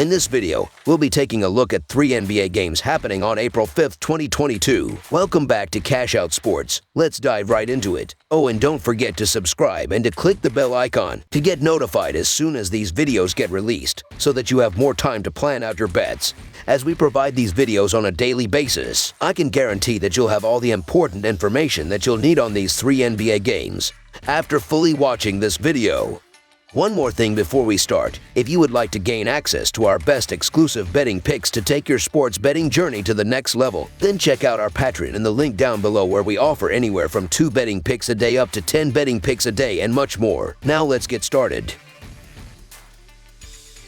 In this video, we'll be taking a look at 3 NBA games happening on April 5th, 2022. Welcome back to Cash Out Sports. Let's dive right into it. Oh, and don't forget to subscribe and to click the bell icon to get notified as soon as these videos get released so that you have more time to plan out your bets. As we provide these videos on a daily basis, I can guarantee that you'll have all the important information that you'll need on these 3 NBA games after fully watching this video. One more thing before we start. If you would like to gain access to our best exclusive betting picks to take your sports betting journey to the next level, then check out our Patreon in the link down below, where we offer anywhere from 2 betting picks a day up to 10 betting picks a day and much more. Now let's get started.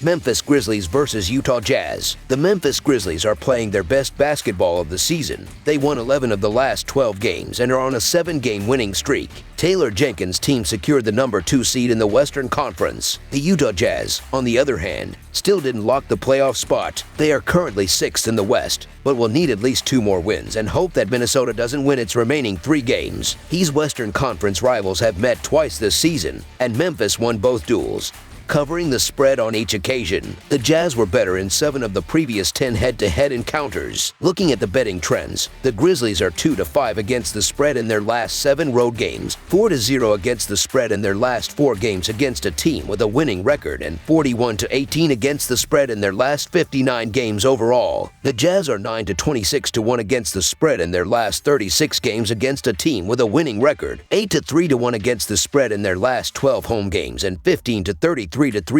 Memphis Grizzlies versus Utah Jazz. The Memphis Grizzlies are playing their best basketball of the season. They won 11 of the last 12 games and are on a 7-game winning streak. Taylor Jenkins' team secured the number 2 seed in the Western Conference. The Utah Jazz, on the other hand, still didn't lock the playoff spot. They are currently 6th in the West, but will need at least 2 more wins and hope that Minnesota doesn't win its remaining 3 games. These Western Conference rivals have met twice this season, and Memphis won both duels, covering the spread on each occasion. The Jazz were better in 7 of the previous 10 head-to-head encounters. Looking at the betting trends, the Grizzlies are 2-5 against the spread in their last 7 road games, 4-0 against the spread in their last 4 games against a team with a winning record, and 41-18 against the spread in their last 59 games overall. The Jazz are 9-26-1 against the spread in their last 36 games against a team with a winning record, 8-3-1 against the spread in their last 12 home games, and 15-33-3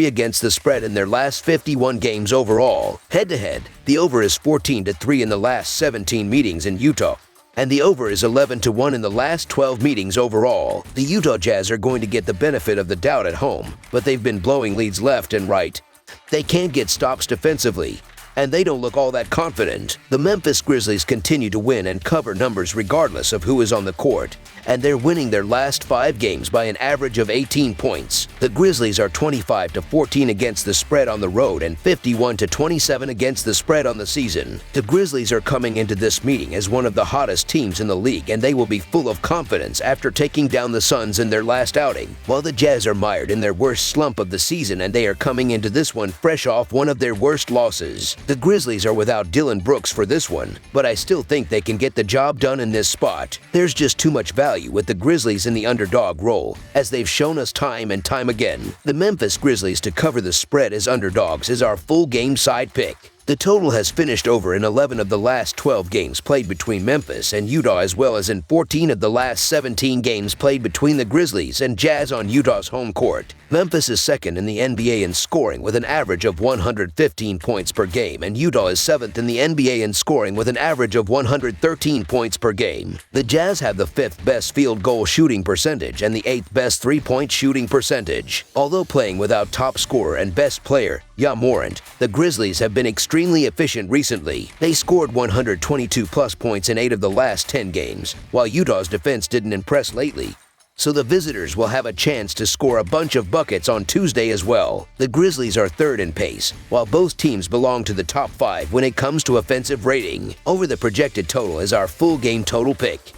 against the spread in their last 51 games overall. Head-to-head, the over is 14-3 in the last 17 meetings in Utah, and the over is 11-1 in the last 12 meetings overall. The Utah Jazz are going to get the benefit of the doubt at home, but they've been blowing leads left and right. They can't get stops defensively, and they don't look all that confident. The Memphis Grizzlies continue to win and cover numbers regardless of who is on the court, and they're winning their last 5 games by an average of 18 points. The Grizzlies are 25-14 against the spread on the road and 51-27 against the spread on the season. The Grizzlies are coming into this meeting as one of the hottest teams in the league, and they will be full of confidence after taking down the Suns in their last outing, while the Jazz are mired in their worst slump of the season, and they are coming into this one fresh off one of their worst losses. The Grizzlies are without Dillon Brooks for this one, but I still think they can get the job done in this spot. There's just too much value with the Grizzlies in the underdog role, as they've shown us time and time again. The Memphis Grizzlies to cover the spread as underdogs is our full game side pick. The total has finished over in 11 of the last 12 games played between Memphis and Utah, as well as in 14 of the last 17 games played between the Grizzlies and Jazz on Utah's home court. Memphis is 2nd in the NBA in scoring with an average of 115 points per game, and Utah is 7th in the NBA in scoring with an average of 113 points per game. The Jazz have the 5th best field goal shooting percentage and the 8th best 3-point shooting percentage. Although playing without top scorer and best player Ja Morant, the Grizzlies have been extremely efficient recently. They scored 122+ points in 8 of the last 10 games, while Utah's defense didn't impress lately, so the visitors will have a chance to score a bunch of buckets on Tuesday as well. The Grizzlies are 3rd in pace, while both teams belong to the top 5 when it comes to offensive rating. Over the projected total is our full game total pick.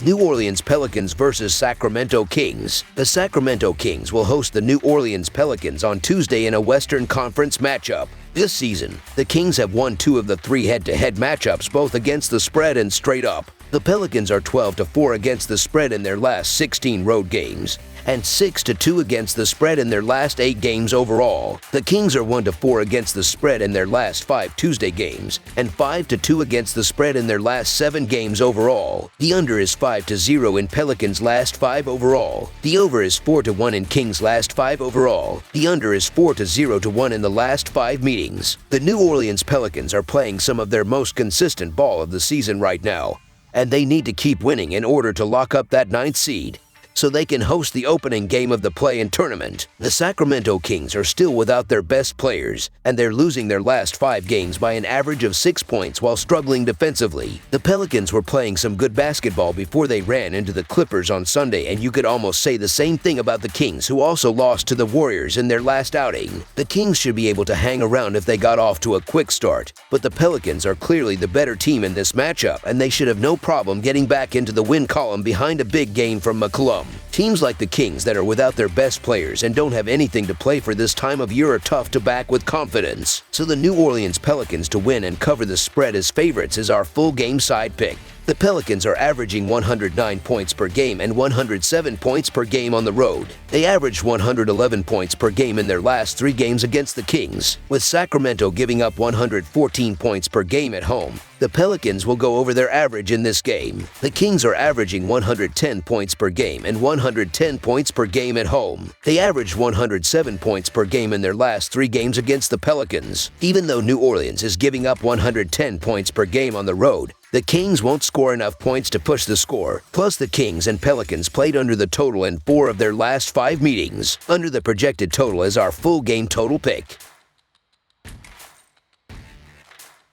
New Orleans Pelicans versus Sacramento Kings. The Sacramento Kings will host the New Orleans Pelicans on Tuesday in a Western Conference matchup. This season, the Kings have won 2 of the 3 head-to-head matchups, both against the spread and straight up. The Pelicans are 12-4 against the spread in their last 16 road games, and 6-2 against the spread in their last 8 games overall. The Kings are 1-4 against the spread in their last 5 Tuesday games, and 5-2 against the spread in their last 7 games overall. The under is 5-0 in Pelicans' last 5 overall. The over is 4-1 in Kings' last 5 overall. The under is 4-0-1 in the last 5 meetings. The New Orleans Pelicans are playing some of their most consistent ball of the season right now, and they need to keep winning in order to lock up that 9th seed, so they can host the opening game of the play-in tournament. The Sacramento Kings are still without their best players, and they're losing their last 5 games by an average of 6 points while struggling defensively. The Pelicans were playing some good basketball before they ran into the Clippers on Sunday, and you could almost say the same thing about the Kings, who also lost to the Warriors in their last outing. The Kings should be able to hang around if they got off to a quick start, but the Pelicans are clearly the better team in this matchup, and they should have no problem getting back into the win column behind a big game from McCollum. Teams like the Kings that are without their best players and don't have anything to play for this time of year are tough to back with confidence. So the New Orleans Pelicans to win and cover the spread as favorites is our full game side pick. The Pelicans are averaging 109 points per game and 107 points per game on the road. They averaged 111 points per game in their last 3 games against the Kings, with Sacramento giving up 114 points per game at home. The Pelicans will go over their average in this game. The Kings are averaging 110 points per game and 110 points per game at home. They averaged 107 points per game in their last 3 games against the Pelicans. Even though New Orleans is giving up 110 points per game on the road, the Kings won't score enough points to push the score. Plus, the Kings and Pelicans played under the total in 4 of their last 5 meetings. Under the projected total is our full game total pick.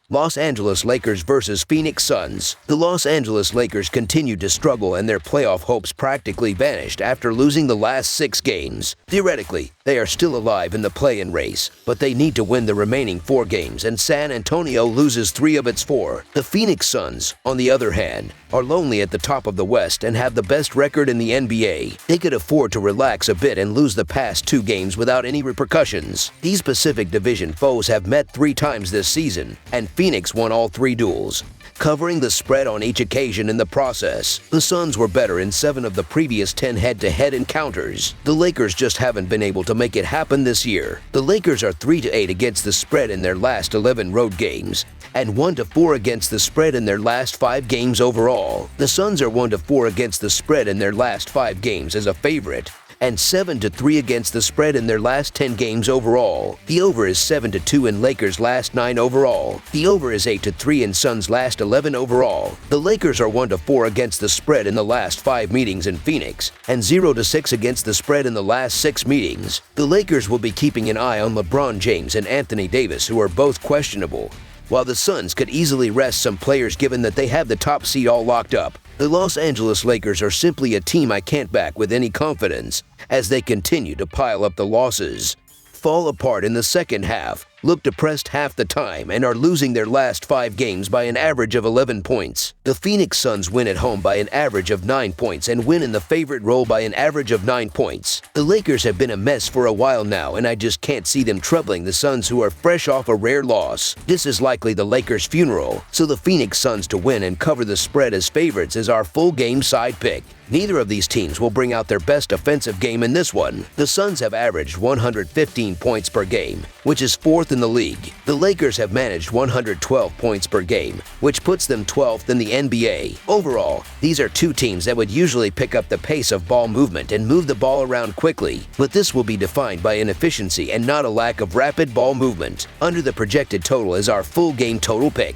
Los Angeles Lakers versus Phoenix Suns. The Los Angeles Lakers continued to struggle and their playoff hopes practically vanished after losing the last 6 games. Theoretically, they are still alive in the play-in race, but they need to win the remaining 4 games and San Antonio loses 3 of its 4. The Phoenix Suns, on the other hand, are lonely at the top of the West and have the best record in the NBA. They could afford to relax a bit and lose the past 2 games without any repercussions. These Pacific Division foes have met 3 times this season, and Phoenix won all 3 duels, covering the spread on each occasion in the process. The Suns were better in 7 of the previous 10 head-to-head encounters. The Lakers just haven't been able to make it happen this year. The Lakers are 3-8 against the spread in their last 11 road games, and 1-4 against the spread in their last 5 games overall. The Suns are 1-4 against the spread in their last 5 games as a favorite, and 7-3 against the spread in their last 10 games overall. The over is 7-2 in Lakers' last 9 overall. The over is 8-3 in Suns' last 11 overall. The Lakers are 1-4 against the spread in the last 5 meetings in Phoenix, and 0-6 against the spread in the last 6 meetings. The Lakers will be keeping an eye on LeBron James and Anthony Davis, who are both questionable, while the Suns could easily rest some players given that they have the top seed all locked up. The Los Angeles Lakers are simply a team I can't back with any confidence as they continue to pile up the losses, fall apart in the second half, look depressed half the time, and are losing their last 5 games by an average of 11 points. The Phoenix Suns win at home by an average of 9 points and win in the favorite role by an average of 9 points. The Lakers have been a mess for a while now, and I just can't see them troubling the Suns, who are fresh off a rare loss. This is likely the Lakers' funeral, so the Phoenix Suns to win and cover the spread as favorites is our full game side pick. Neither of these teams will bring out their best offensive game in this one. The Suns have averaged 115 points per game, which is 4th in the league. The Lakers have managed 112 points per game, which puts them 12th in the NBA. Overall, these are 2 teams that would usually pick up the pace of ball movement and move the ball around quickly, but this will be defined by inefficiency and not a lack of rapid ball movement. Under the projected total is our full game total pick.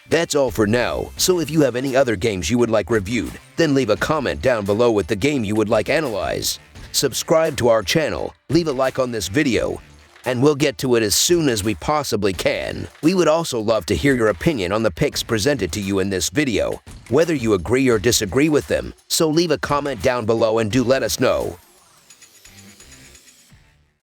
That's all for now, so if you have any other games you would like reviewed, then leave a comment down below with the game you would like analyzed. Subscribe to our channel, leave a like on this video, and we'll get to it as soon as we possibly can. We would also love to hear your opinion on the picks presented to you in this video, whether you agree or disagree with them, so leave a comment down below and do let us know.